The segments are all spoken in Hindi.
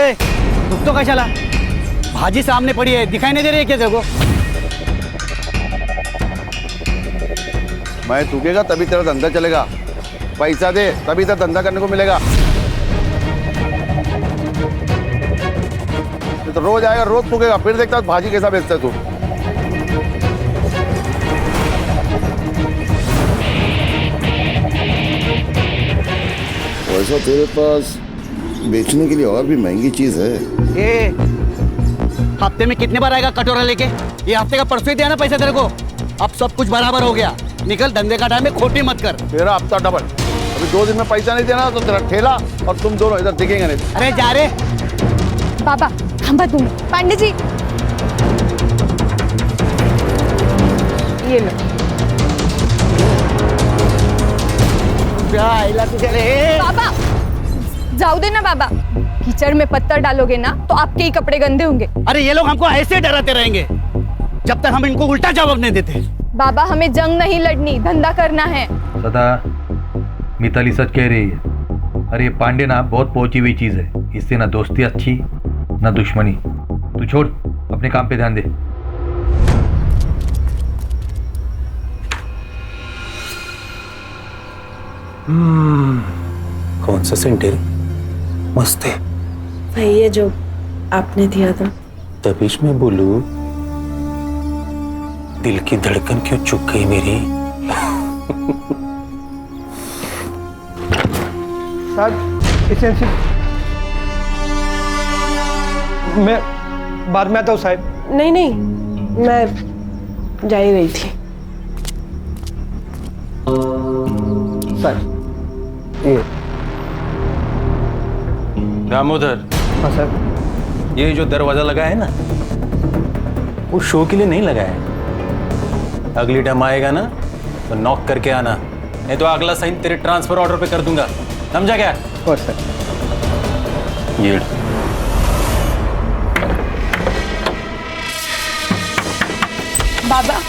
ए, रुक तो कशाला? भाजी सामने पड़ी है, दिखाई नहीं दे रही है क्या तेरे को? मैं थूकेगा तभी तेरा धंधा चलेगा। पैसा दे तभी तेरा धंधा करने को मिलेगा। तो रोज आएगा, रोज थूकेगा, फिर देखता भाजी कैसा बेचता है तू। वैसा तेरे पास बेचने के लिए और भी महंगी चीज है। ए, हफ्ते में कितने बार आएगा कटोरा लेके? ये हफ्ते का परसों ही दिया ना पैसा तेरे को। अब सब कुछ बराबर हो गया, निकल, धंधे का टाइम में खोटी मत कर। तेरा हफ्ता डबल। अभी 2 दिन में पैसा नहीं देना तो तेरा ठेला और तुम दोनों इधर दिखेंगे नहीं। अरे जा रे बाबा, हम बात दूंगी। पांडे जी, ये लो। बाबा जाओ दे ना बाबा, कीचड़ में पत्थर डालोगे ना तो आपके ही कपड़े गंदे होंगे। अरे ये लोग हमको ऐसे डराते रहेंगे जब तक हम इनको उल्टा जवाब नहीं देते। बाबा हमें जंग नहीं लड़नी, धंधा करना है। सदा मिताली सच कह रही है। अरे ये पांडे ना बहुत पहुंची हुई चीज है, इससे ना दोस्ती अच्छी ना दुश्मनी। तू छोड़, अपने काम पे ध्यान दे। कौन सा सेंट है? मस्त है वही है जो आपने दिया था। तबीश में बोलू, दिल की धड़कन क्यों चुक गई मेरी? साहब इसे मैं बाद में आता हूँ साहब। नहीं नहीं, मैं जा ही रही थी। सर ये दामोदर, हाँ सर। ये जो दरवाजा लगा है ना, वो शो के लिए नहीं लगा है। अगली टाइम आएगा ना तो नॉक करके आना, नहीं तो अगला साइन तेरे ट्रांसफर ऑर्डर पे कर दूंगा, समझा क्या? और सर ये बाबा,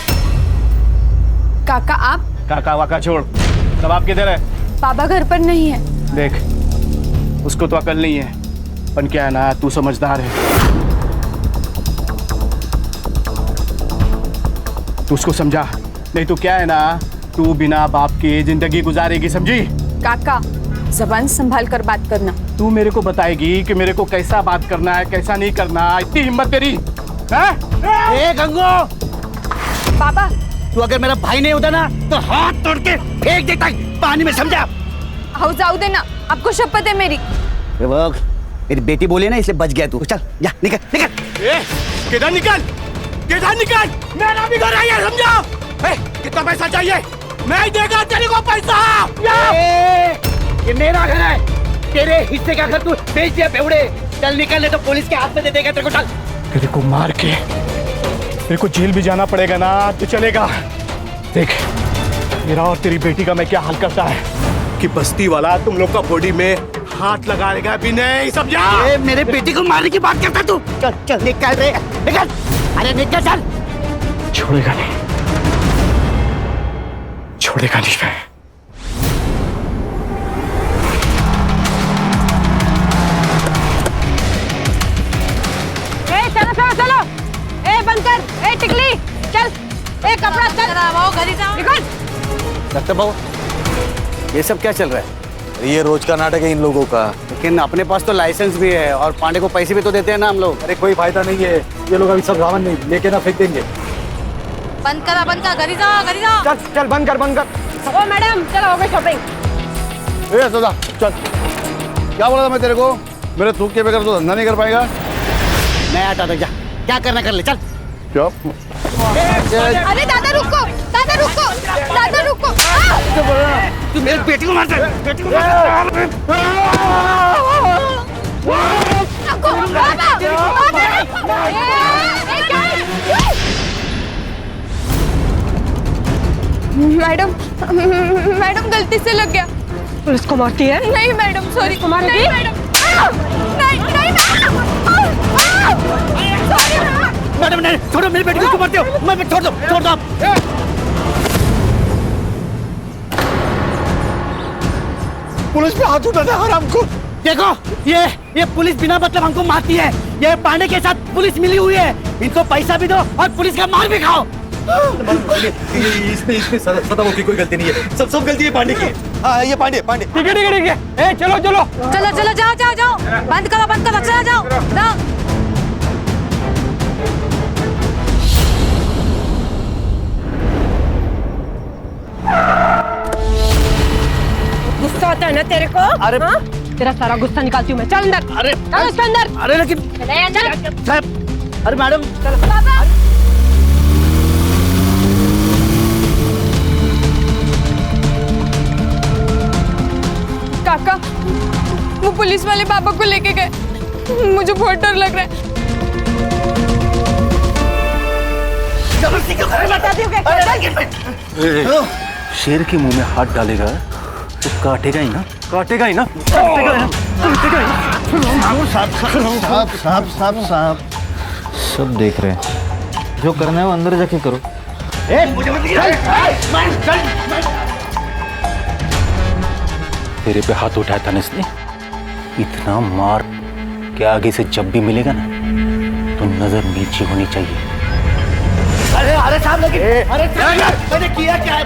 काका आप? काका वाका छोड़, तब आप किधर है? बाबा घर पर नहीं है। देख, उसको तो अकल नहीं है, पर क्या है ना, तू समझदार है। तू उसको समझा, नहीं तो क्या है ना, तू बिना बाप के जिंदगी गुजारेगी, समझी? काका जबान संभाल कर बात करना। तू मेरे को बताएगी कि मेरे को कैसा बात करना है, कैसा नहीं करना। इतनी हिम्मत तेरी है? ए गंगो, बाबा तू अगर मेरा भाई नहीं होता ना तो हाथ तोड़ के फेंक देता पानी में, समझा? आओ जाओ देना, आपको शपथ है मेरी। मेरी बेटी बोली ना इसलिए बच गया तू। चल जा, निकल निकल। किधर निकल, किधर निकल, मेरा भी घर है, समझा? कितना पैसा चाहिए? मैं देगा तेरे को पैसा। ये मेरा घर है, तेरे हिस्से का घर तू बेच दिया बेवड़े। चल निकल, नहीं तो पुलिस के हाथ में दे देगा तेरे को। चल, तेरे को मार के तेरे को जेल भी जाना पड़ेगा ना तो चलेगा। देख, मेरा और तेरी बेटी का मैं क्या हाल करता है कि बस्ती वाला तुम लोग का बॉडी में हाथ लगाएगा भी नहीं, समझा? मेरे बेटी को मारने की बात करता तू? चल चल निकल रे, निकल। अरे निकल, चल। छोड़ेगा नहीं, छोड़ेगा नहीं मैं। चलो चलो चलो, ए बंद कर, ए टिकली चल, ए कपड़ा चल, निकल। डॉक्टर बाबू, ये सब क्या चल रहा है? ये रोज का नाटक है इन लोगों का। लेकिन अपने पास तो लाइसेंस भी है और पांडे को पैसे भी तो देते हैं ना हम लोग। अरे कोई फायदा नहीं है, ये लोग अभी सब रावण नहीं लेके ना फेंक देंगे। बंद कर, घरी जाओ, घरी जाओ। चल चल, बंद कर, बंद कर। ओ मैडम, चलो हो गई शॉपिंग। ए सदा चल, क्या बोला था मैं तेरे को? मेरे थूक के बगैर तो धंधा नहीं कर पाएगा। मैं आता था, जा क्या करना कर ले, चल। चुप। अरे दादा रुको, दादा रुको, दादा रुको। तू मेरे बेटी को मारता है, बेटी को मैडम, मैडम गलती से लग गया। पुलिस को मारती है? नहीं मैडम, सॉरी। मारेगी? नहीं मैडम, नहीं नहीं मैडम, नहीं छोड़ो, मेरी बेटी को क्यों मारते हो? मैं छोड़ दो आप। पुलिस पे हाथ उठाना हराम को। देखो ये पुलिस बिना मतलब हमको मारती है। ये पांडे के साथ पुलिस मिली हुई है। इनको पैसा भी दो और पुलिस का मार भी खाओ। इसमें सदामो की कोई गलती नहीं है, सब गलती है पांडे की। हाँ ये पांडे पांडे। ठीक है। ए चलो चलो जाओ बंद करो चलो जाओ। गुस्सा आता है ना तेरे को? अरे हाँ? तेरा सारा गुस्सा निकालती हूँ मैं। चल अंदर। अरे चल उसके अंदर। अरे लेकिन चल। साहब, अरे मैडम बाबा काका, वो पुलिस वाले बाबा को लेके गए। मुझे बहुत डर लग रहा है। जबरदस्ती क्यों कर रहे हो? शेर के मुंह में हाथ डालेगा तो काटेगा ही ना। साहब सब देख रहे हैं, जो करना है वो अंदर जाके करो। तेरे पे हाथ उठाया था ना इसने, इतना मार कि आगे से जब भी मिलेगा ना तो नजर नीचे होनी चाहिए। अरे साहब लेकिन मैंने किया क्या है?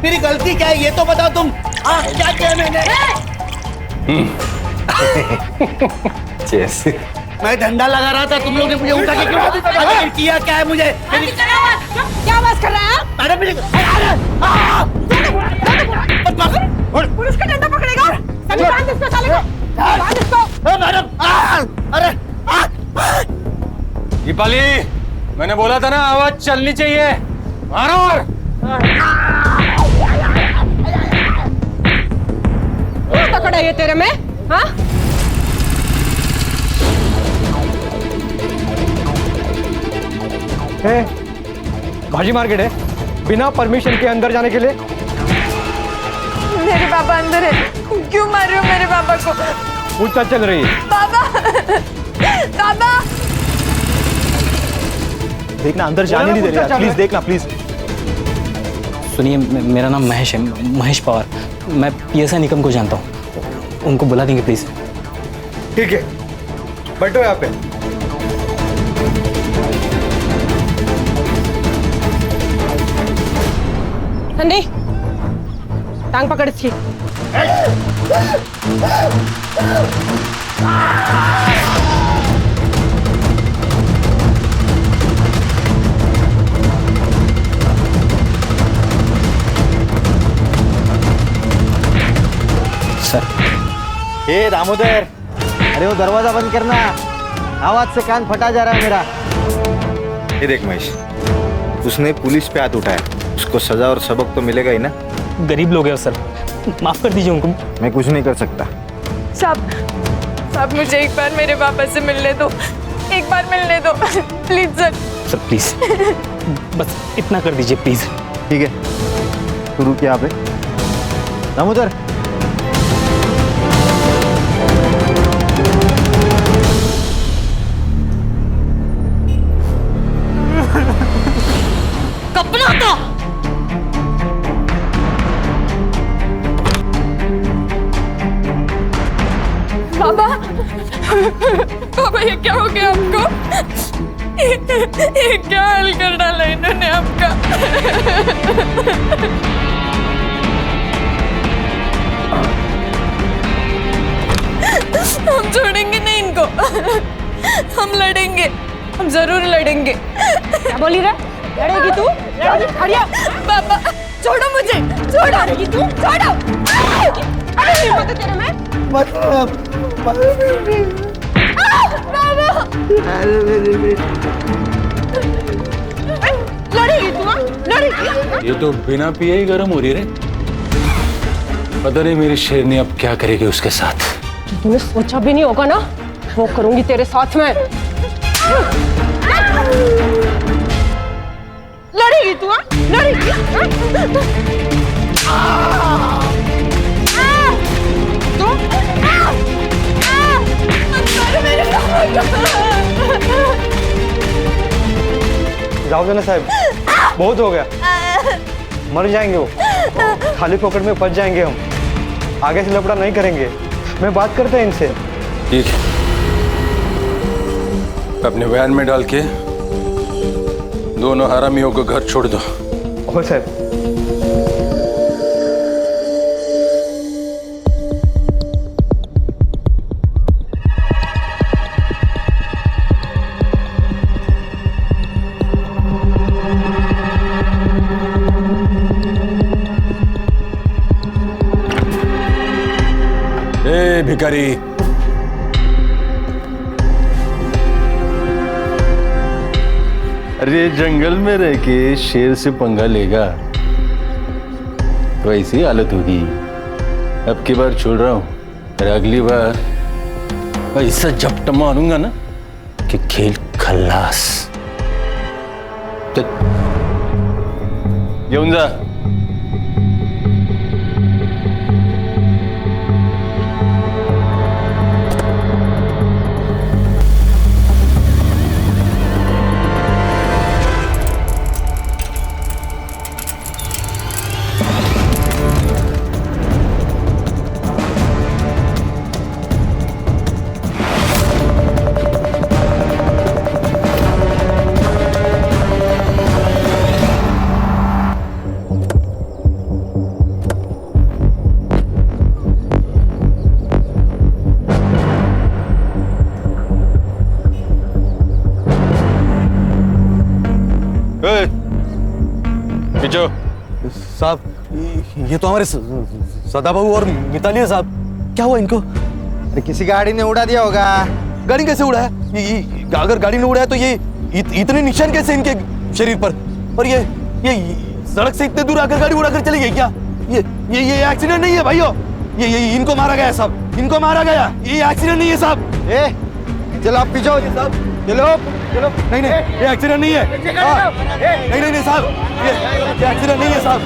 मेरी गलती क्या है ये तो बताओ तुम। क्या किया मैंने? जैसे मैं डंडा लगा रहा था, तुम लोग ने मुझे उठा के क्यों किया क्या है मुझे? क्या आवाज कर रहा है? मैडम पुलिस का डंडा पकड़ेगा। सभी बांध इसको साले को। बांध इसको। मैडम अरे दीपाली, मैंने बोला था ना आवाज चलनी चाहिए। मारो। क्या पकड़ा ये तेरे में? हाँ? भाजी मार्केट है, बिना परमिशन के अंदर जाने के लिए। मेरे पापा अंदर है। क्यों मार रहे हो मेरे पापा को? पूछताछ चल रही है। बाबा देखना, अंदर जाने नहीं दे रहे। प्लीज देखना प्लीज। सुनिए, मेरा नाम महेश है, महेश पवार। मैं पीएसआई निकम को जानता हूँ, उनको बुला देंगे प्लीज। ठीक है, बैठो यहाँ पे। संडी, टांग पकड़ इसकी। सर। ए दामोदर, अरे वो दरवाजा बंद करना, आवाज से कान फटा जा रहा है मेरा। ये देख महेश, उसने पुलिस पे हाथ उठाया, उसको सजा और सबक तो मिलेगा ही ना। गरीब लोग हैं सर, माफ कर दीजिए उनको। मैं कुछ नहीं कर सकता। साहब मुझे एक बार मेरे पापा से मिलने दो। एक बार मिलने दो प्लीज सर। सर प्लीज, बस इतना कर दीजिए प्लीज। ठीक है, शुरू किया आपने। दामोदर, कपड़ा तो बाबा ये क्या हो गया आपको? ये क्या हाल कर डाला इन्होंने आपका? हम छोड़ेंगे नहीं इनको। हम लड़ेंगे, हम जरूर लड़ेंगे। क्या बोली रे? लड़ेगी तू? लड़ेगी? खड़िया। बाबा छोड़ो मुझे, छोड़ो। लड़ेगी तू? छोड़ो। अरे हिम्मत है तेरे में? लड़ेगी तू? लड़ेगी? ये तो बिना पिए ही गर्म हो रही रे। पता नहीं मेरी शेरनी अब क्या करेगी उसके साथ। तूने सोचा भी नहीं होगा ना, वो करूंगी तेरे साथ में। लड़ेगी तू? लड़ेगी? जाओ देना साहब, बहुत हो गया। मर जाएंगे वो, खाली पॉकेट में फंस जाएंगे हम। आगे से लफड़ा नहीं करेंगे। मैं बात करता हूँ इनसे। ठीक है, अपने वैन में डाल के दोनों हरामियों को घर छोड़ दो। हो सर। ए भिखारी, अरे जंगल में रह के शेर से पंगा लेगा तो ऐसी हालत होगी। अब की बार छोड़ रहा हूं, और अगली बार ऐसा झपट मारूंगा ना कि खेल खल्लास। येऊन जा। साहब, ये तो हमारे सदाबाबू और मिताली है साहब। क्या हुआ इनको? अरे किसी गाड़ी ने उड़ा दिया होगा। गाड़ी कैसे उड़ा है? अगर गाड़ी ने उड़ा है तो ये इतने निशान कैसे इनके शरीर पर? और ये सड़क से इतने दूर आकर गाड़ी उड़ाकर चली गई क्या? ये एक्सीडेंट नहीं है भाइयों, ये इनको मारा गया साहब, इनको मारा गया। ये एक्सीडेंट नहीं है साहब। चलो आप पीछे हो साहब, चलो चलो। नहीं ये एक्सीडेंट नहीं है। नहीं साहब, ये एक्सीडेंट नहीं है साहब।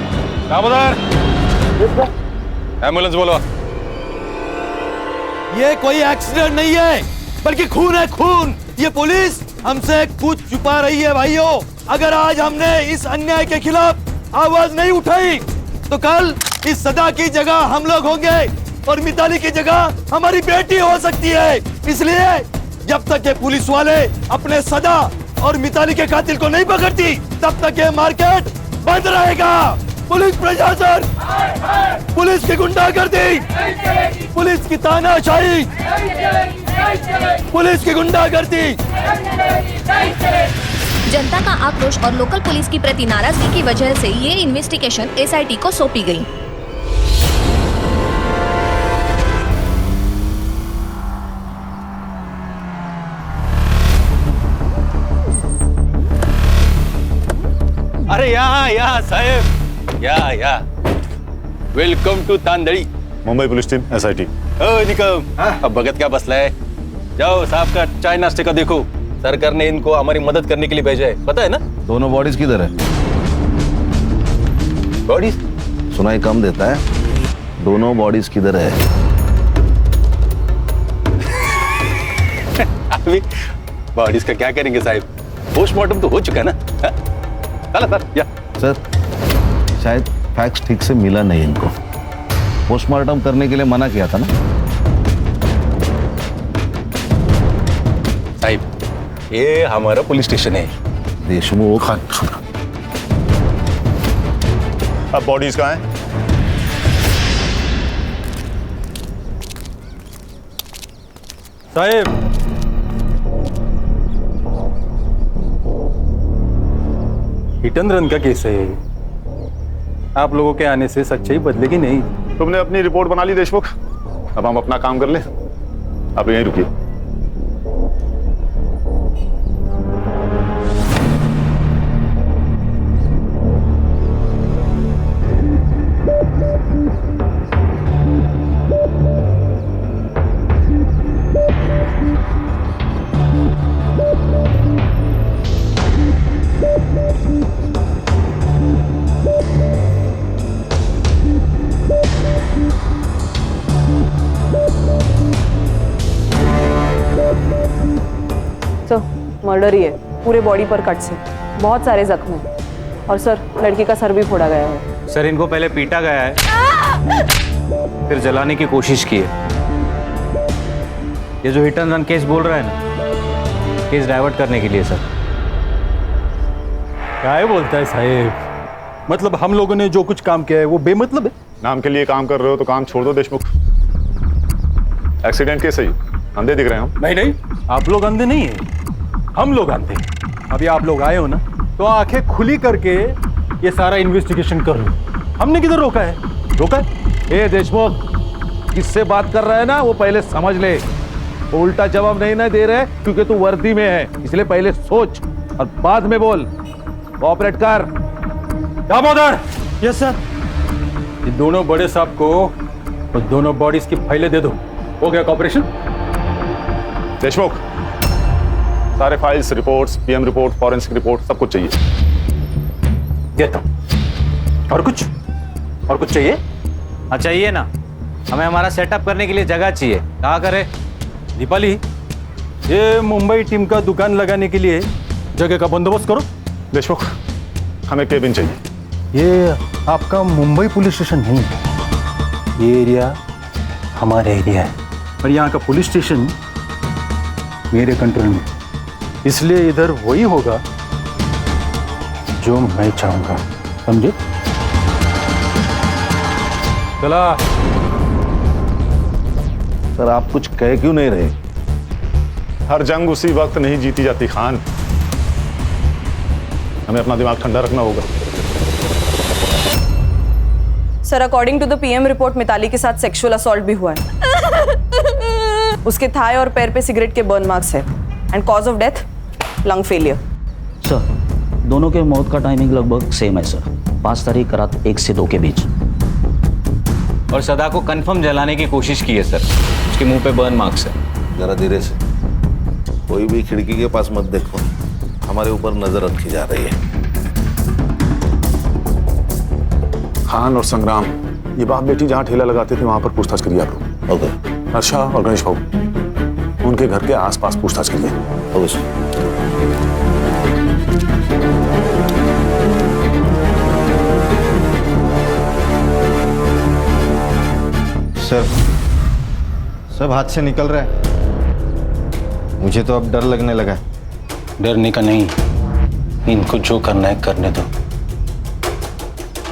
एम्बुलेंस बोलो। ये कोई एक्सीडेंट नहीं है, बल्कि खून है, खून। ये पुलिस हमसे कुछ छुपा रही है भाइयों। अगर आज हमने इस अन्याय के खिलाफ आवाज नहीं उठाई तो कल इस सदा की जगह हम लोग होंगे और मिताली की जगह हमारी बेटी हो सकती है। इसलिए जब तक ये पुलिस वाले अपने सदा और मिताली के कातिल को नहीं पकड़ती तब तक ये मार्केट बंद रहेगा। पुलिस प्रशासन, पुलिस की गुंडागर्दी, पुलिस की तानाशाही, पुलिस की गुंडागर्दी। जनता का आक्रोश और लोकल पुलिस की प्रति नाराजगी की वजह से ये इन्वेस्टिगेशन एसआईटी को सौंपी गई। अरे या साहेब, या welcome to Tandali. Mumbai police team SIT. Nikam, अब भगत क्या बसला है? जाओ साहब का चाय नाश्ते का देखो। सरकार ने इनको हमारी मदद करने के लिए भेजा है, पता है ना? दोनों बॉडीज किधर है? बॉडीज सुनाई कम देता है। दोनों बॉडीज किधर है? अभी बॉडीज का क्या करेंगे साहब? पोस्टमार्टम तो हो चुका है ना। चला सर, या सर, शायद फैक्ट्स ठीक से मिला नहीं इनको। पोस्टमार्टम करने के लिए मना किया था ना साहब। ये हमारा पुलिस स्टेशन है। देशमुख। अब बॉडीज कहाँ हैं? साहब, हिट एंड रन का केस है। आप लोगों के आने से सच्चाई बदलेगी नहीं। तुमने अपनी रिपोर्ट बना ली देशमुख, अब हम अपना काम कर ले। अब यहीं रुकिए। मर्डर ही है, पूरे बॉडी पर कट से बहुत सारे जख्म हैं। और सर, लड़की का सर भी फोड़ा गया है। सर, इनको पहले पीटा गया है, फिर जलाने की कोशिश की है। ये जो हिट एंड रन केस बोल रहा है ना, केस डाइवर्ट करने के लिए सर। क्या बोलता है साहेब? मतलब हम लोगों ने जो कुछ काम किया है वो बेमतलब है? नाम के लिए काम कर रहे हो तो काम छोड़ दो देशमुख। एक्सीडेंट केस है ये, अंधे दिख रहे हैं हम। नहीं, आप लोग अंधे नहीं है, हम लोग अंधे। अभी आप लोग आए हो ना, तो आंखें खुली करके ये सारा इन्वेस्टिगेशन कर लो। हमने किधर रोका है? ए देशमुख, किससे बात कर रहा है ना वो पहले समझ ले। वो उल्टा जवाब नहीं ना दे रहे क्योंकि तू वर्दी में है, इसलिए पहले सोच और बाद में बोल। कोऑपरेट कर। दामोदर। Yes sir. ये दोनों बड़े साहब को और दोनों बॉडीज की फाइलें दे दो। हो गया कॉपरेशन? देशमुख, सारे files, reports, PM report, forensic report, सब कुछ चाहिए। देता हूं। और कुछ चाहिए? हाँ चाहिए ना, हमें हमारा सेटअप करने के लिए जगह चाहिए। कहाँ करें? दीपाली, ये मुंबई टीम का दुकान लगाने के लिए जगह का बंदोबस्त करो। देशमुख, हमें केबिन चाहिए। ये आपका मुंबई पुलिस स्टेशन नहीं है, ये एरिया हमारा एरिया है और यहाँ का पुलिस स्टेशन मेरे कंट्रोल में, इसलिए इधर वही होगा जो मैं चाहूंगा, समझे? चला। सर आप कुछ कह क्यों नहीं रहे? हर जंग उसी वक्त नहीं जीती जाती खान, हमें अपना दिमाग ठंडा रखना होगा। Sir, according to the PM report Mitali के साथ सेक्सुअल असॉल्ट भी हुआ है। उसके थाई और पैर पे सिगरेट के बर्न मार्क्स है and cause of death lung failure. Sir, दोनों के मौत का टाइमिंग लगभग सेम है सर, 5 तारीख रात 1 से 2 के बीच। और सदा को कंफर्म जलाने की कोशिश की है सर, उसके मुंह पे बर्न मार्क्स है। जरा धीरे से, कोई भी खिड़की के पास मत देखो, हमारे ऊपर नजर रखी जा रही है। खान और संग्राम, ये बाप बेटी जहाँ ठेला लगाते थे वहां पर पूछताछ करिए आप लोग। ओके। हर्षा और गणेश बाबू, उनके घर के आसपास पूछताछ करिए। सर, सब हाथ से निकल रहा है, मुझे तो अब डर लगने लगा है। डरने का नहीं, इनको जो करना है करने दो।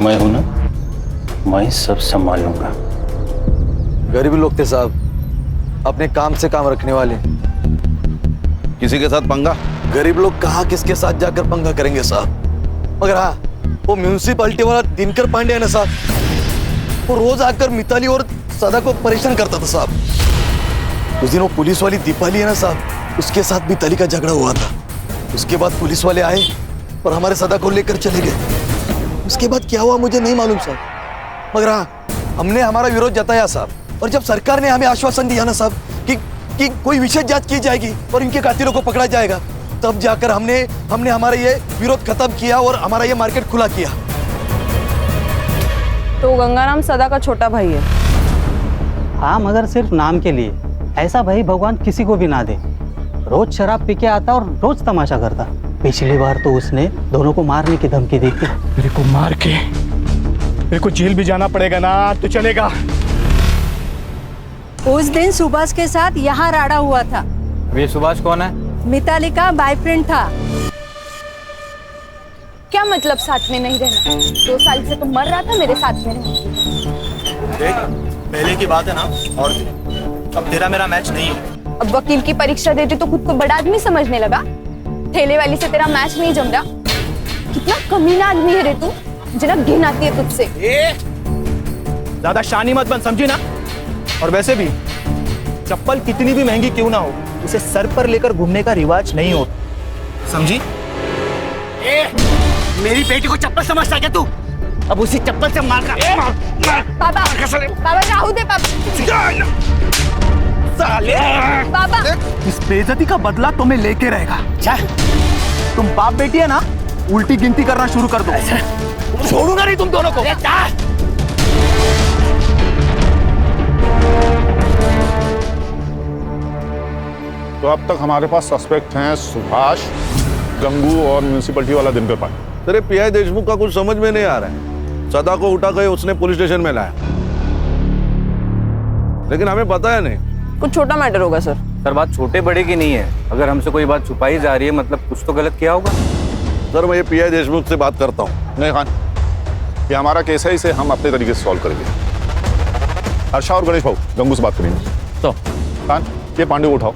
मैं हूं ना, मैं सब संभाल लूंगा। गरीब लोग थे साहब, अपने काम से काम रखने वाले। किसी के साथ पंगा? गरीब लोग कहाँ किसके साथ जाकर पंगा करेंगे साहब। मगर हाँ, वो म्यूनिसिपालिटी वाला दिनकर पांडे है ना साहब, वो रोज आकर मिताली और सदा को परेशान करता था साहब। उस दिन वो पुलिस वाली दीपाली है ना साहब, उसके साथ मिताली का झगड़ा हुआ था। उसके बाद पुलिस वाले आए और हमारे सदा को लेकर चले गए। उसके बाद क्या हुआ मुझे नहीं मालूम साहब, मगर हाँ, हमने हमारा विरोध जताया साहब। और जब सरकार ने हमें आश्वासन दिया ना साहब कि कोई विशेष जांच की जाएगी और इनके कातिलों को पकड़ा जाएगा, तब जाकर हमने हमारा ये विरोध खत्म किया और हमारा ये मार्केट खुला किया। तो गंगाराम सदा का छोटा भाई है। हाँ, मगर सिर्फ नाम के लिए। ऐसा भाई भगवान किसी को भी ना दे। रोज शराब पी के आता और रोज तमाशा करता। पिछली बार तो उसने दोनों को मारने की धमकी दी थी। मेरे को मार के मेरे को जेल भी जाना पड़ेगा ना तो चलेगा। उस दिन सुभाष के साथ यहाँ राड़ा हुआ था। वे सुभाष कौन है? मिताली का बॉयफ्रेंड था। क्या मतलब साथ में नहीं रहना? 2 साल से तो मर रहा था मेरे साथ में रहना। देख, पहले की बात है ना, और अब तेरा मेरा मैच नहीं है। अब वकील की परीक्षा देती तो खुद को बड़ा आदमी समझने लगा। ठेले वाली से तेरा मैच नहीं जम रहा। कितना कमीना आदमी है रे तू, जना घिन आती है तुझसे। ज्यादा शानी मत बन, समझी ना? और वैसे भी चप्पल कितनी भी महंगी क्यों ना हो, उसे सर पर लेकर घूमने का रिवाज नहीं हो, समझी? मेरी बेटी को चप्पल समझता क्या तू? अब उसी चप्पल से मार बाबा, बाबा राहु दे बाबा। साले! बाबा, इस बेइज्जती का बदला तुम्हें लेके रहेगा। तुम बाप बेटी है ना, उल्टी गिनती करना शुरू कर दो। छोड़ूंगा नहीं तुम दोनों को। तो अब तक हमारे पास सस्पेक्ट हैं सुभाष, गंगू और म्यूनिसिपैलिटी वाला दिनकर पांडे। तेरे पीआई देशमुख का कुछ समझ में नहीं आ रहा है। सदा को उठा के उसने पुलिस स्टेशन में लाया, लेकिन हमें बताया नहीं। कुछ छोटा मैटर होगा सर। सर बात छोटे बड़े की नहीं है, अगर हमसे कोई बात छुपाई जा रही है मतलब कुछ तो गलत किया होगा। सर मैं ये पीआई देशमुख से बात करता हूँ। नहीं खान, ये हमारा केस है, इसे हम अपने तरीके से सॉल्व करेंगे। हर्षा और गणेश भाऊ गंगू से बात करेंगे। तो खान ये पांडे को उठाओ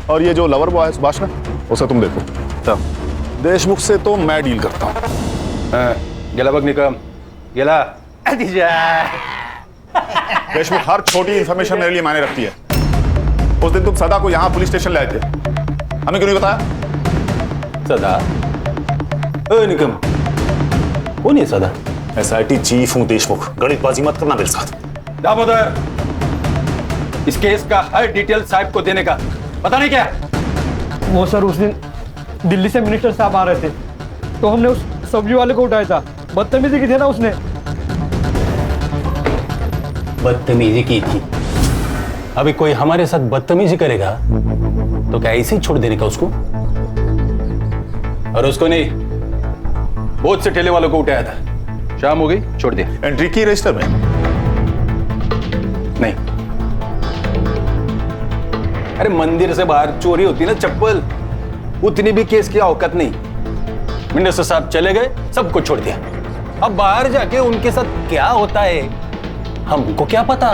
और ये जो लवर बॉय है सुभाष ना, उसे तुम देखो। तो देशमुख से तो मैं डील करता हूँ। गेला बघ निकम गेला। देशमुख हर छोटी इंफॉर्मेशन मेरे लिए मायने रखती है। उस दिन तुम सदा को यहाँ पुलिस स्टेशन लाए थे, हमें क्यों नहीं बताया? सदा? निकम कौन है सदा? एसआईटी चीफ हूँ देशमुख, गणितबाजी मत करना मेरे साथ। दामोदर, इस केस का हर डिटेल साहब को देने का पता नहीं क्या? वो सर उस दिन दिल्ली से मिनिस्टर साहब आ रहे थे तो हमने उस सब्जी वाले को उठाया था, बदतमीजी की थी ना उसने। बदतमीजी की थी? अभी कोई हमारे साथ बदतमीजी करेगा तो क्या ऐसे ही छोड़ देने का उसको? और उसको नहीं, बहुत से ठेले वालों को उठाया था, शाम हो गई छोड़ दिया। एंट्री की रजिस्टर में? नहीं। अरे मंदिर से बाहर चोरी होती ना चप्पल, उतनी भी केस की औकात नहीं। मिनिस्टर साहब चले गए, सबको छोड़ दिया। अब बाहर जाके उनके साथ क्या होता है हमको क्या पता।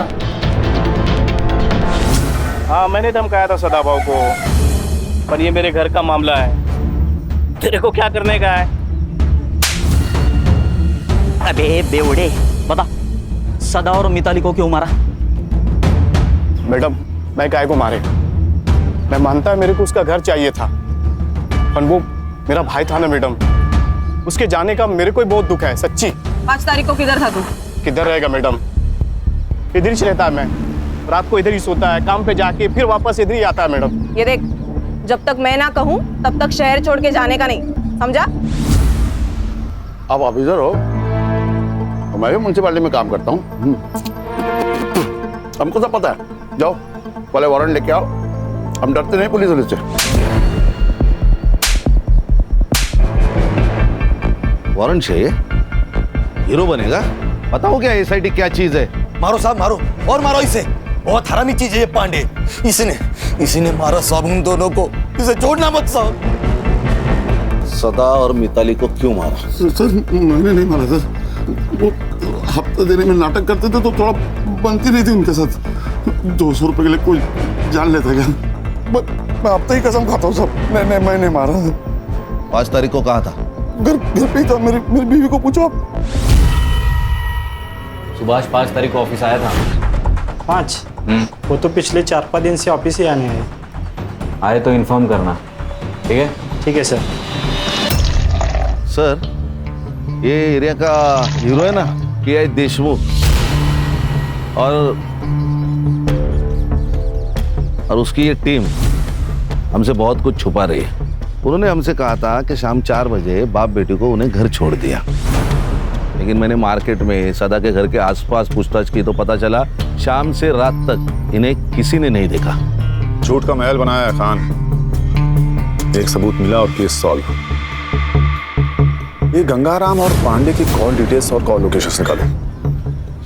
हाँ मैंने धमकाया था सदाभाव को, पर ये मेरे घर का मामला है, तेरे को क्या करने का है? अबे बेवड़े, बता सदा और मिताली को क्यों मारा? मैडम मैं काय को मारे? मैं मानता है मेरे को उसका घर चाहिए था, पर वो मेरा भाई था ना मैडम, उसके जाने का मेरे को ही बहुत दुख है सच्ची। 5 तारीख को किधर था तू? किधर रहेगा मैडम, इधर ही रहता है। मैं रात को इधर ही सोता है, काम पे जाके फिर वापस इधर ही आता है मैडम। ये देख, जब तक मैं ना कहूँ तब तक शहर छोड़ के जाने का नहीं, समझा? आप ऑफिसर हो, मैं भी म्यूनसिपालिटी में काम करता हूँ, हमको सब पता है। जाओ पहले वारंट लेके आओ, हम डरते नहीं पुलिस वाले से। वारंट चाहिए? हीरो बनेगा? बताओ क्या एसआईटी क्या चीज है? मारो साहब मारो, और मारो इसे, बहुत हरामी चीज है ये पांडे। इसने मारा साहब उन दोनों को, इसे छोड़ना मत साहब। सदा और मिताली को क्यों मारा? सर मैंने नहीं मारा सर, वो हफ्ता देने में नाटक करते थे तो थोड़ा बनती नहीं थी उनके साथ। 200 रुपए के लिए कोई जान लेता क्या? मैं हफ्ते ही कसम खाता हूँ सर, मैं नहीं मारा। 5 तारीख को कहा था? घर पे ही था, मेरी बीवी को पूछो आप। सुभाष 5 तारीख को ऑफिस आया था। 5? वो तो पिछले 4-5 दिन से ऑफिस ही आने हैं। आए तो इन्फॉर्म करना, ठीक है? ठीक है सर। सर ये एरिया का हीरो है ना पीआई देशमुख, और उसकी ये टीम हमसे बहुत कुछ छुपा रही है। उन्होंने हमसे कहा था कि शाम 4 बजे बाप बेटी को उन्हें घर छोड़ दिया, लेकिन मैंने मार्केट में सदा के घर के आसपास पूछताछ की तो पता चला शाम से रात तक इन्हें किसी ने नहीं देखा। झूठ का महल बनाया है खान, एक सबूत मिला और केस सॉल्व। ये गंगाराम और पांडे की कॉल डिटेल्स और कॉल लोकेशंस निकालो,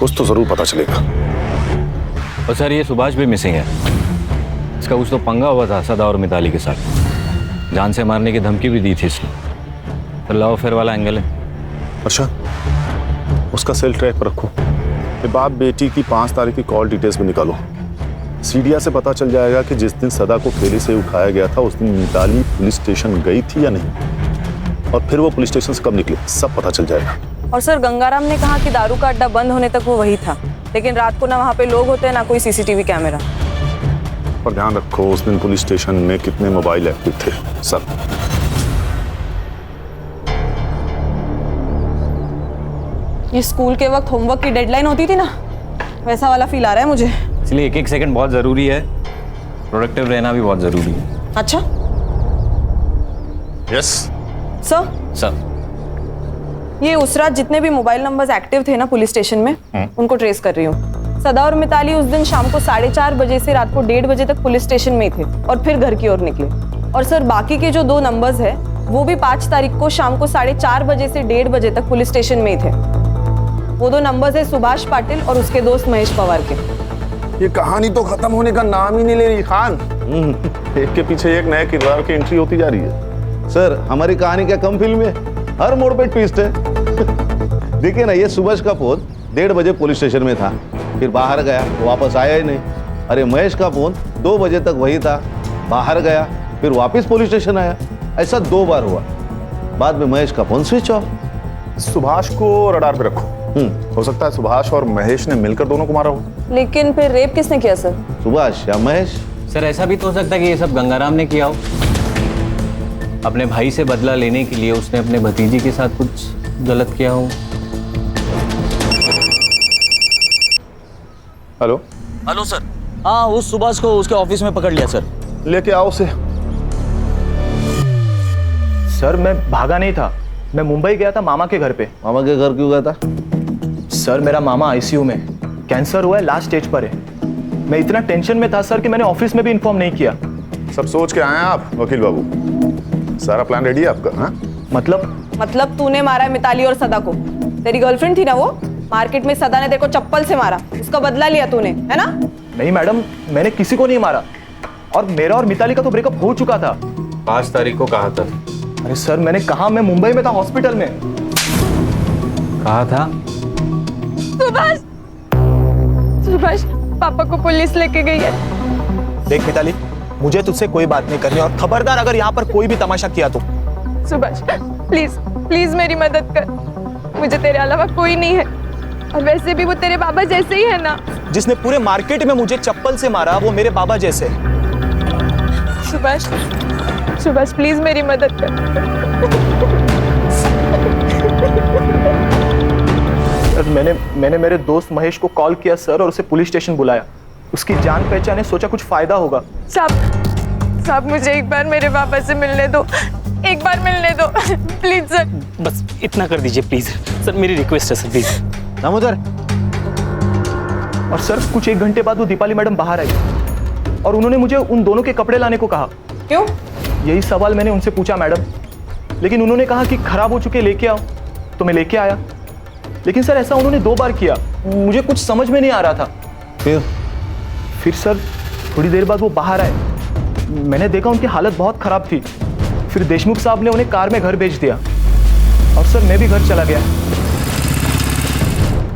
कुछ तो जरूर पता चलेगा। और सर ये सुभाष भी मिसिंग है, इसका कुछ तो पंगा हुआ था सदा और मिताली के साथ, जान से मारने की धमकी भी दी थी इसने। तो लव अफेयर वाला एंगल है। अच्छा उसका सेल ट्रैक पर रखो, ये बाप बेटी की 5 तारीख की कॉल डिटेल्स भी निकालो। सीडिया से पता चल जाएगा कि जिस दिन सदा को ठेले से उठाया गया था उस दिन मिताली पुलिस स्टेशन गई थी या नहीं, और फिर वो पुलिस स्टेशन से कब निकली, सब पता चल जाएगा। और सर गंगाराम ने कहा कि दारू का अड्डा बंद होने तक वो वही था, लेकिन रात को ना वहाँ पे लोग होते हैं ना कोई सीसीटीवी कैमरा। पर ध्यान रखो उस दिन पुलिस स्टेशन में कितने मोबाइल एक्टिव थे, सब। ये स्कूल के वक्त होमवर्क की डेडलाइन होती थी ना, वैसा वाला फील आ रहा है मुझे। इसलिए एक सेकंड बहुत जरूरी है, प्रोडक्टिव रहना भी बहुत जरूरी है। अच्छा यस सर। ये उस रात जितने भी मोबाइल नंबर्स एक्टिव थे ना पुलिस स्टेशन में, उनको ट्रेस कर रही हूँ। सदा और मिताली उस दिन शाम को 4:30 बजे से रात को 1:30 बजे तक पुलिस स्टेशन में ही थे और फिर घर की ओर निकले। और सर बाकी के जो 2 नंबर्स है वो भी 5 तारीख को शाम को 4:30 बजे से 1:30 बजे तक पुलिस स्टेशन में ही थे। वो 2 नंबर्स है सुभाष पाटिल और उसके दोस्त महेश पवार के। ये कहानी तो खत्म होने का नाम ही नहीं ले रही खान। एक के पीछे एक नए किरदार की एंट्री होती जा रही है। सर हमारी कहानी क्या कम फिल्म है, हर मोड़ पे ट्विस्ट है। देखिए ना, ये सुभाष का फोन 1:30 बजे पुलिस स्टेशन में था, फिर बाहर गया, वापस आया ही नहीं। अरे महेश का फोन 2 बजे तक वही था, बाहर गया, फिर वापस पुलिस स्टेशन आया। ऐसा 2 बार हुआ। बाद में महेश का फोन स्विच ऑफ। सुभाष को रडार पे रखो। हो सकता है सुभाष और महेश ने मिलकर दोनों को मारा हो। लेकिन फिर रेप किसने किया सर? सुभाष या महेश? सर ऐसा भी तो हो सकता है कि ये सब गंगाराम ने किया हो। अपने भाई से बदला लेने के लिए उसने अपने भतीजी के साथ कुछ गलत किया हो। Hello hello sir. हाँ, उस सुभाष को उसके ऑफिस में पकड़ लिया सर। लेके आओ उसे। सर मैं भागा नहीं था, मैं मुंबई गया था मामा के घर पे। मामा के घर क्यों गया था? सर मेरा मामा आईसीयू में, कैंसर हुआ है, लास्ट स्टेज पर है। मैं इतना टेंशन में था सर कि मैंने ऑफिस में भी इन्फॉर्म नहीं किया। सब सोच के आए हैं आप वकील बाबू? सारा प्लान रेडी है आपका? हाँ मतलब तूने मारा है मिताली और सदा को? तेरी गर्लफ्रेंड थी ना वो, मार्केट में सदा ने तेरे को चप्पल से मारा, उसका बदला लिया तूने, है ना? नहीं मैडम, मैंने किसी को नहीं मारा, और मेरा और मिताली का तो ब्रेकअप हो चुका था। 5 तारीख को कहा था। अरे सर मैंने कहा, मैं मुंबई में था, हॉस्पिटल में। कहा था? सुभाष पापा को पुलिस लेके गई है। देख मिताली, मुझे तुझसे कोई बात नहीं करनी, और खबरदार अगर यहाँ पर कोई भी तमाशा किया तो। सुभाष प्लीज प्लीज मेरी मदद कर, मुझे तेरे अलावा कोई नहीं है, और वैसे भी वो तेरे बाबा जैसे ही है ना। जिसने पूरे मार्केट में मुझे चप्पल से मारा वो मेरे बाबा जैसे। सुभाष प्लीज मेरी मदद कर। सर मैंने मेरे दोस्त महेश को कॉल किया सर, और उसे पुलिस स्टेशन बुलाया। उसकी जान पहचान है, सोचा कुछ फायदा होगा। साहब मुझे एक बार मेरे पापा से मिलने दो, एक बार मिलने दो प्लीज सर। बस इतना कर दीजिए प्लीज सर, मेरी रिक्वेस्ट है सर प्लीज। दामोदर। और सर कुछ 1 घंटे बाद वो दीपाली मैडम बाहर आई, और उन्होंने मुझे उन दोनों के कपड़े लाने को कहा। क्यों? यही सवाल मैंने उनसे पूछा मैडम, लेकिन उन्होंने कहा कि खराब हो चुके लेके आओ, तो मैं लेके आया। लेकिन सर ऐसा उन्होंने 2 बार किया, मुझे कुछ समझ में नहीं आ रहा था। फिर सर थोड़ी देर बाद वो बाहर आए, मैंने देखा उनकी हालत बहुत खराब थी। फिर देशमुख साहब ने उन्हें कार में घर भेज दिया, और सर मैं भी घर चला गया।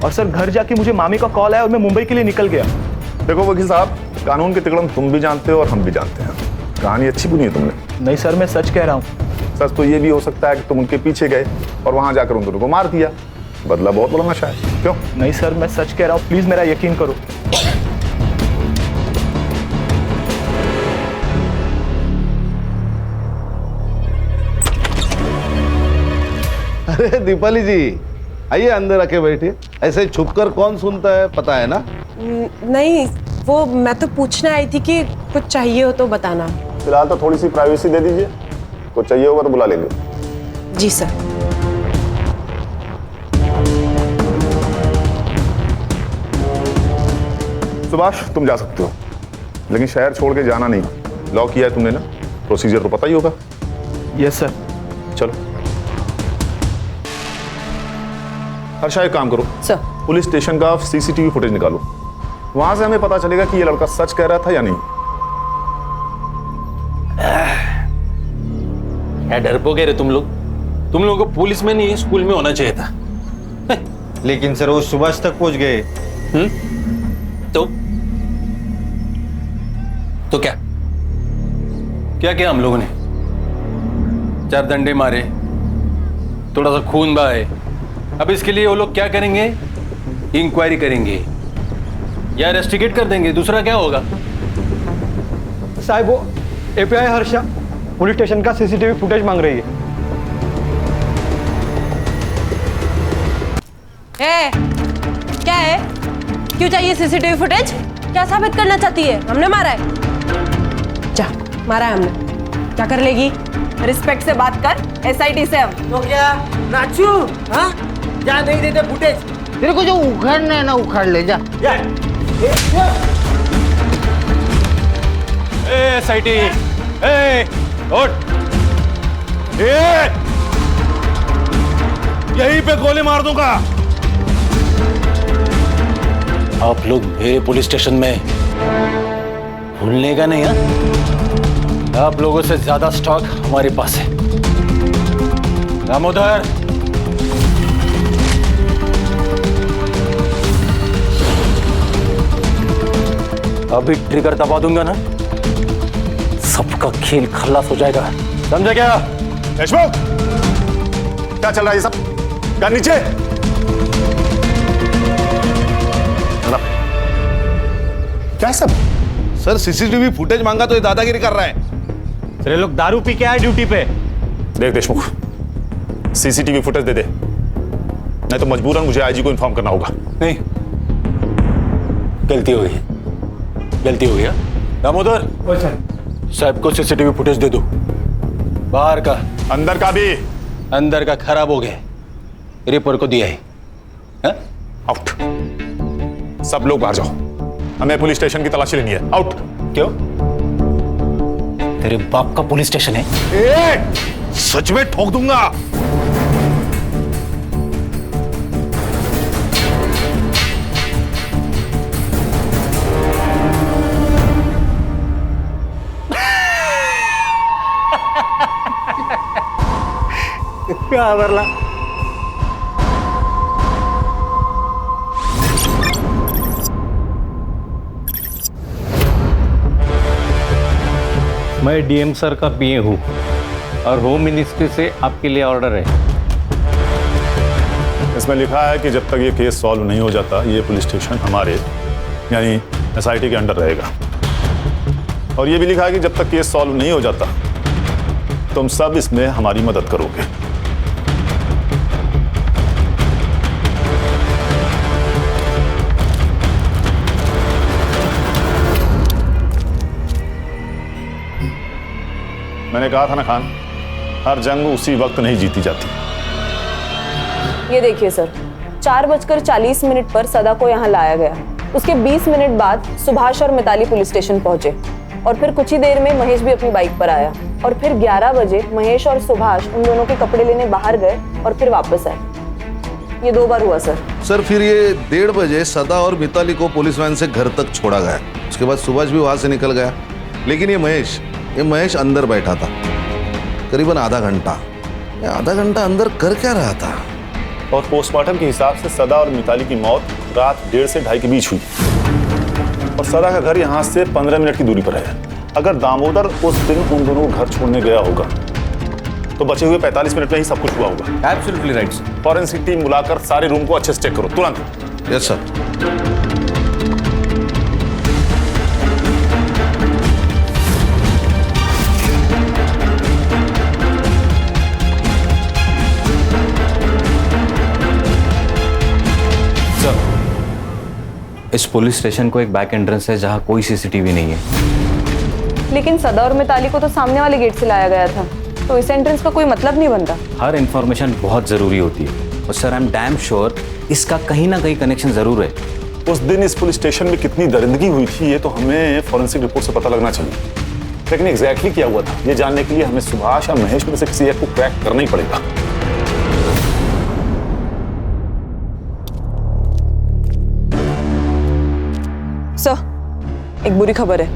और सर घर जाके मुझे मामी का कॉल आया और मैं मुंबई के लिए निकल गया। देखो वकील साहब, कानून के तिकड़म तुम भी जानते हो और हम भी जानते हैं। कहानी अच्छी बुनी है तुमने। नहीं सर, मैं सच कह रहा हूँ। सच तो ये भी हो सकता है कि तुम उनके पीछे गए और वहां जाकर उन दोनों को मार दिया। बदला बहुत बड़ा नशा है। क्यों? नहीं सर, मैं सच कह रहा हूँ, प्लीज मेरा यकीन करो। अरे दीपाली जी, आइए अंदर आके बैठिए। ऐसे छुपकर कौन सुनता है, पता है ना? नहीं, वो मैं तो पूछने आई थी कि कुछ चाहिए हो तो बताना। फिलहाल तो थोड़ी सी प्राइवेसी दे दीजिए, कुछ चाहिए होगा तो बुला लेंगे। जी सर। सुभाष तुम जा सकते हो, लेकिन शहर छोड़ के जाना नहीं। लॉक किया है तुमने ना, प्रोसीजर तो पता ही होगा। Yes sir. चलो हर्षा, एक काम करो सर, पुलिस स्टेशन का सीसीटीवी फुटेज निकालो, वहां से हमें पता चलेगा कि ये लड़का सच कह रहा था या नहीं। क्या डरपोके रे तुम लोगों को पुलिस में नहीं स्कूल में होना चाहिए था। लेकिन सर वो सुभाष तक पहुंच गए। तो क्या क्या हम लोगों ने? 4 डंडे मारे, थोड़ा सा खून बहाए। अब इसके लिए वो लोग क्या करेंगे? इंक्वायरी करेंगे या इन्वेस्टिगेट कर देंगे, दूसरा क्या होगा? साहब वो एपीआई हर्षा पुलिस स्टेशन का सीसीटीवी फुटेज मांग रही है। क्या है? क्यों चाहिए सीसीटीवी फुटेज? क्या साबित करना चाहती है? हमने मारा है? जा, मारा है हमने, क्या कर लेगी? रिस्पेक्ट से बात कर, एसआईटी से हम। तो क्या नाचू? हाँ, जा नहीं देते फुटेज। तेरे को जो उखाड़ना है ना उखाड़ ले, जा। एसआईटी, उठ। यहीं पे गोली मार दूंगा। आप लोग मेरे पुलिस स्टेशन में भूलने का नहीं है। आप लोगों से ज्यादा स्टॉक हमारे पास है। दामोदर, अभी ट्रिगर दबा दूंगा ना, सबका खेल खल्लास हो जाएगा। समझा क्या? देशमुख, क्या चल रहा है ये सब? क्या नीचे? क्या है सब? सर सीसीटीवी फुटेज मांगा तो ये दादागिरी कर रहा है। सर ये लोग दारू पी के आए ड्यूटी पे। देख देशमुख, सीसीटीवी फुटेज दे दे, नहीं तो मजबूरन मुझे आईजी को इन्फॉर्म करना होगा। नहीं, गलती हो गई, गलती हो गया। दामोदर, साहब को सीसीटीवी फुटेज दे दो। बाहर का, अंदर का भी। अंदर का खराब हो गया, रिपोर्ट को दिया है। आउट। सब लोग बाहर जाओ, हमें पुलिस स्टेशन की तलाशी लेनी है। आउट। क्यों? तेरे बाप का पुलिस स्टेशन है? सच में ठोक दूंगा। क्या बरला? मैं डीएम सर का पीए हूँ और होम मिनिस्ट्री से आपके लिए ऑर्डर है। इसमें लिखा है कि जब तक ये केस सॉल्व नहीं हो जाता, ये पुलिस स्टेशन हमारे यानी एसआईटी के अंडर रहेगा। और ये भी लिखा है कि जब तक केस सॉल्व नहीं हो जाता, तुम सब इसमें हमारी मदद करोगे। मैंने कहा था ना खान, हर जंग उसी वक्त नहीं जीती जाती। ये देखिए सर, 4:40 पर सदा को यहाँ लाया गया। उसके 20 मिनट बाद सुभाष और मिताली पुलिस स्टेशन पहुंचे और फिर कुछ ही देर में महेश भी अपनी बाइक पर आया और फिर 11 बजे महेश और सुभाष उन दोनों के कपड़े लेने बाहर गए और फिर वापस आए। ये 2 बार हुआ सर। सर फिर ये 1:30 बजे सदा और मिताली को पुलिस वैन से घर तक छोड़ा गया। उसके बाद सुभाष भी वहां से निकल गया, लेकिन ये महेश अंदर बैठा था करीबन आधा घंटा। आधा घंटा अंदर कर क्या रहा था? और पोस्टमार्टम के हिसाब से सदा और मिताली की मौत रात 1:30 से 2:30 के बीच हुई और सदा का घर यहाँ से 15 मिनट की दूरी पर है। अगर दामोदर उस दिन उन दोनों को घर छोड़ने गया होगा तो बचे हुए 45 मिनट में ही सब कुछ हुआ होगा। Absolutely right. फॉरेंसिक टीम बुलाकर सारे रूम को अच्छे से चेक करो तुरंत। Yes sir. इस पुलिस स्टेशन को एक बैक एंट्रेंस है जहाँ कोई सीसीटीवी नहीं है। लेकिन सदा और मिताली को तो सामने वाले गेट से लाया गया था, तो इस एंट्रेंस का कोई मतलब नहीं बनता। हर इंफॉर्मेशन बहुत जरूरी होती है और sir I am damn sure इसका कहीं ना कहीं कनेक्शन जरूर है। उस दिन इस पुलिस स्टेशन में कितनी दरिंदगी हुई थी ये तो हमें फॉरेंसिक रिपोर्ट से पता लगना चाहिए, लेकिन एग्जैक्टली क्या हुआ था ये जानने के लिए हमें सुभाष या महेश में से किसी एक को क्रैक करना ही पड़ेगा। सर, एक बुरी खबर है।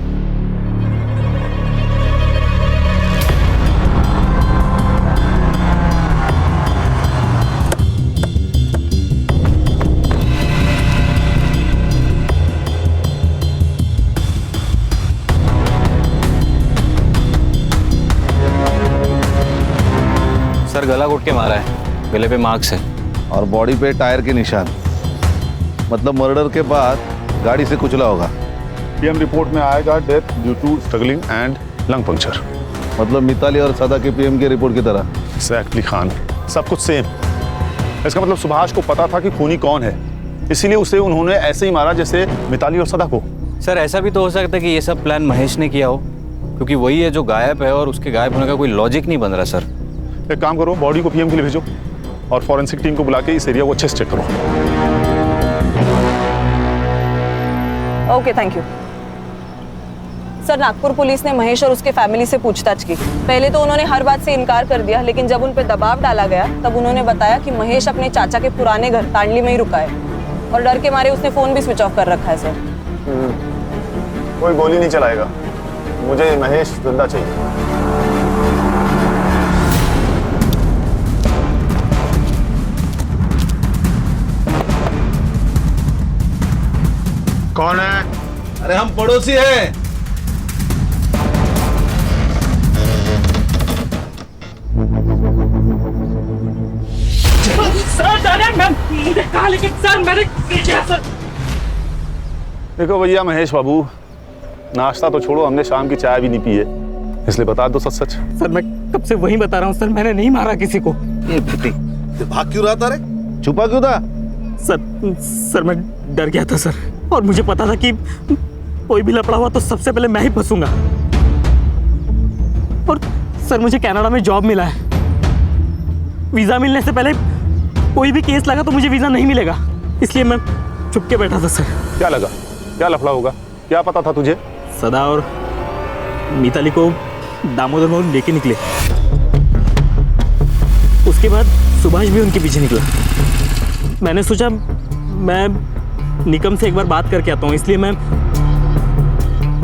सर गला घोट के मारा है, गले पे मार्क्स है और बॉडी पे टायर के निशान, मतलब मर्डर के बाद गाड़ी से कुचला होगा। पीएम रिपोर्ट में आएगा death due to struggling and lung puncture. मतलब मिताली और सदा के पीएम की रिपोर्ट की तरह। एग्जैक्टली खान, सब कुछ सेम। इसका मतलब सुभाष को पता था कि खूनी कौन है, इसीलिए उसे उन्होंने ऐसे ही मारा जैसे मिताली और सदा को। सर ऐसा भी तो हो सकता है कि ये सब प्लान महेश ने किया हो, क्योंकि वही है जो गायब है और उसके गायब होने का कोई लॉजिक नहीं बन रहा। सर एक काम करो, बॉडी को पीएम के लिए भेजो और फॉरेंसिक टीम को बुला के इस एरिया को अच्छे से चेक करो। Okay, thank you sir. Nagpur police ने महेश और उसके फैमिली से पूछताछ की। पहले तो उन्होंने हर बात से इनकार कर दिया, लेकिन जब उन पर दबाव डाला गया तब उन्होंने बताया कि महेश अपने चाचा के पुराने घर तांडली में ही रुका है और डर के मारे उसने फोन भी स्विच ऑफ कर रखा है। सर कोई गोली नहीं चलाएगा। मुझे महेश जिंदा चाहिए। कौन है? अरे हम पड़ोसी हैं। देखो भैया महेश बाबू, नाश्ता तो छोड़ो, हमने शाम की चाय भी नहीं पी है, इसलिए बता दो सच सच। सर मैं कब से वही बता रहा हूँ सर, मैंने नहीं मारा किसी को। ये बेटी भाग क्यों रहा था रे? छुपा क्यों था? सर मैं डर गया था सर, और मुझे पता था कि कोई भी लफड़ा हुआ तो सबसे पहले मैं ही फंसूंगा। और सर मुझे कनाडा में जॉब मिला है, वीजा मिलने से पहले कोई भी केस लगा तो मुझे वीजा नहीं मिलेगा, इसलिए मैं चुप के बैठा था सर। क्या लगा? क्या लफड़ा होगा? क्या पता था तुझे? सदा और मिताली को दामोदर मोहन लेके निकले, उसके बाद सुभाष भी उनके पीछे निकला। मैंने सोचा मैं निकम से एक बार बात करके आता हूँ, इसलिए मैं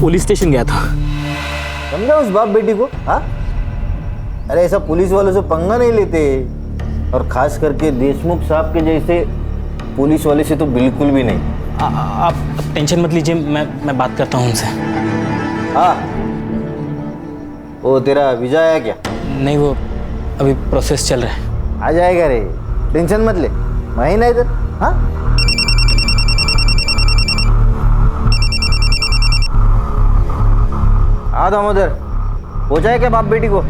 पुलिस स्टेशन गया था। समझा उस बाप बेटी को? हाँ, अरे ऐसा पुलिस वालों से पंगा नहीं लेते, और खास करके देशमुख साहब के जैसे पुलिस वाले से तो बिल्कुल भी नहीं। आप टेंशन मत लीजिए, मैं बात करता हूँ उनसे। हाँ, वो तेरा वीजा आया क्या? नहीं, वो अभी प्रोसेस चल रहा है। आ जाएगा रे, टेंशन मत ले, मैं ना इधर। हाँ, हाँ दामोदर, हो जाए क्या बाप बेटी को?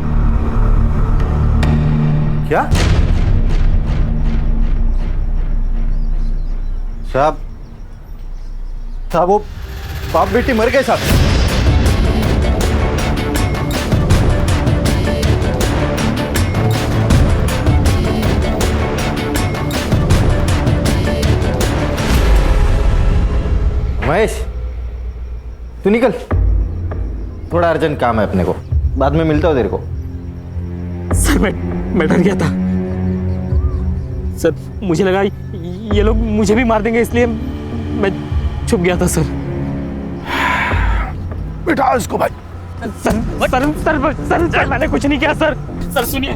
क्या साहब? साहब वो बाप बेटी मर गए साहब। महेश तू निकल, थोड़ा अर्जेंट काम है अपने को, बाद में मिलता हूँ तेरे को। सर मैं डर गया था सर, मुझे लगा ये लोग मुझे भी मार देंगे, इसलिए मैं छुप गया था सर। बिठा इसको भाई। सर मैंने कुछ नहीं किया सर। सर सुनिए,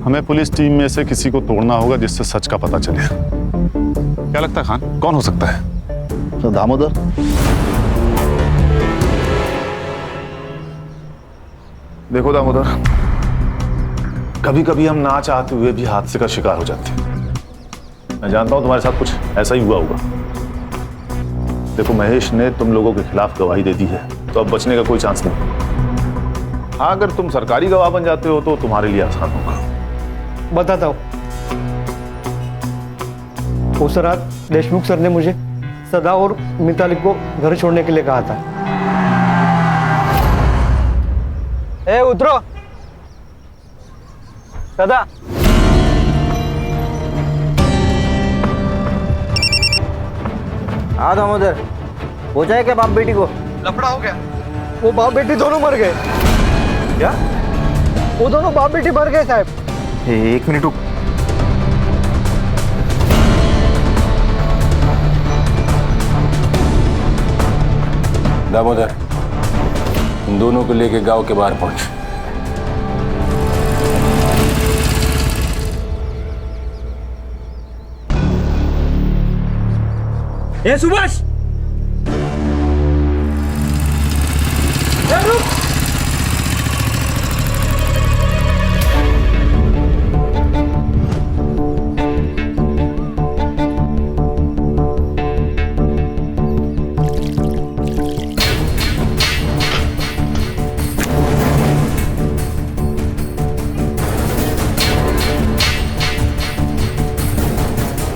हमें पुलिस टीम में से किसी को तोड़ना होगा जिससे सच का पता चले। क्या लगता है खान, कौन हो सकता है? तो दामोदर। देखो दामोदर, कभी कभी हम ना चाहते हुए भी हादसे का शिकार हो जाते हैं। मैं जानता हूं तुम्हारे साथ कुछ ऐसा ही हुआ होगा। देखो महेश ने तुम लोगों के खिलाफ गवाही दे दी है, तो अब बचने का कोई चांस नहीं। हाँ, अगर तुम सरकारी गवाह बन जाते हो तो तुम्हारे लिए आसान होगा। बताता हूँ, उस रात देशमुख सर ने मुझे सदा और मिताली को घर छोड़ने के लिए कहा था। ए उतरो सदा। हाँ दामोदर, हो जाए क्या बाप बेटी को? लफड़ा हो गया, वो बाप बेटी दोनों मर गए। क्या? वो दोनों बाप बेटी मर गए साहब। एक मिनट रुक। दामोदर, इन दोनों को लेके गांव के बाहर पहुंच। ए सुभाष,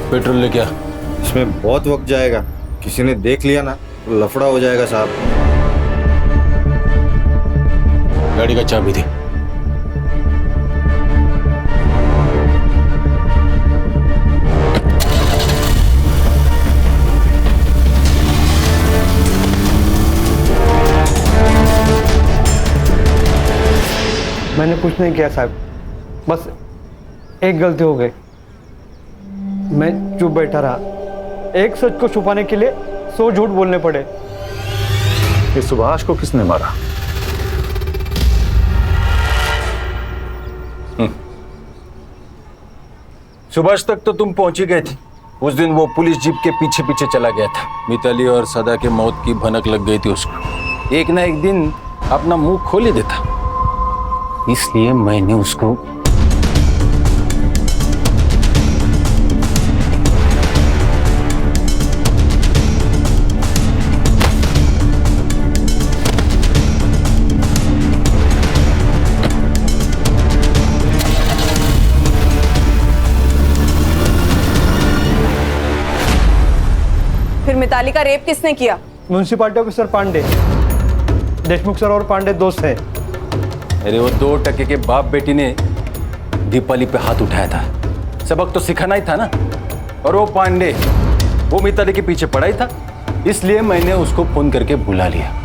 पेट्रोल लेके आ। इसमें बहुत वक्त जाएगा, किसी ने देख लिया ना तो लफड़ा हो जाएगा साहब। गाड़ी का चाबी दे। मैंने कुछ नहीं किया साहब, बस एक गलती हो गई, मैं चुप बैठा रहा। एक सच को छुपाने के लिए 100 झूठ बोलने पड़े। इस सुभाष को किसने मारा? सुभाष तक तो तुम पहुंच ही गए थे। उस दिन वो पुलिस जीप के पीछे पीछे चला गया था। मिताली और सदा के मौत की भनक लग गई थी उसको। एक ना एक दिन अपना मुंह खोल ही देता, इसलिए मैंने उसको फिर मिताली का रेप किसने किया? Municipality officer Pandey. Deshmukh sir और पांडे दोस्त हैं। अरे वो 2 टके के बाप बेटी ने दीपाली पे हाथ उठाया था। सबक तो सिखाना ही था ना। और वो पांडे वो मिताली के पीछे पड़ा ही था, इसलिए मैंने उसको फोन करके बुला लिया।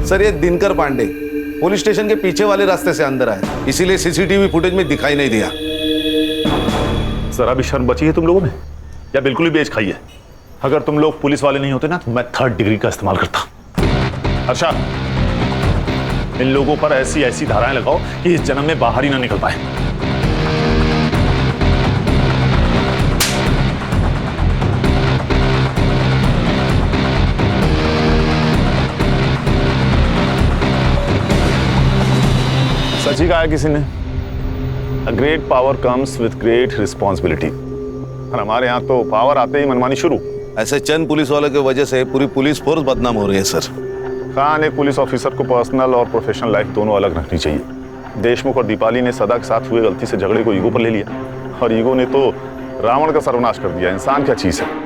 सर, ये दिनकर पांडे पुलिस स्टेशन के पीछे वाले रास्ते से अंदर आए, इसीलिए सीसीटीवी फुटेज में दिखाई नहीं दिया। जरा भी शर्म बची है तुम लोगों में या बिल्कुल ही बेच खाई है? अगर तुम लोग पुलिस वाले नहीं होते ना तो मैं 3rd डिग्री का इस्तेमाल करता। अच्छा, इन लोगों पर ऐसी ऐसी धाराएं लगाओ कि इस जन्म में बाहर ही ना निकल पाए। सच ही कहा किसी ने, A great power comes with great responsibility। और हमारे यहाँ तो पावर आते ही मनमानी शुरू। ऐसे चंद पुलिस वालों की वजह से पूरी पुलिस फोर्स बदनाम हो रही है सर। खान, एक पुलिस ऑफिसर को पर्सनल और प्रोफेशनल लाइफ दोनों अलग रखनी चाहिए। देशमुख और दीपाली ने सदा के साथ हुए गलती से झगड़े को ईगो पर ले लिया, और ईगो ने तो रावण का सर्वनाश कर दिया। इंसान क्या चीज है?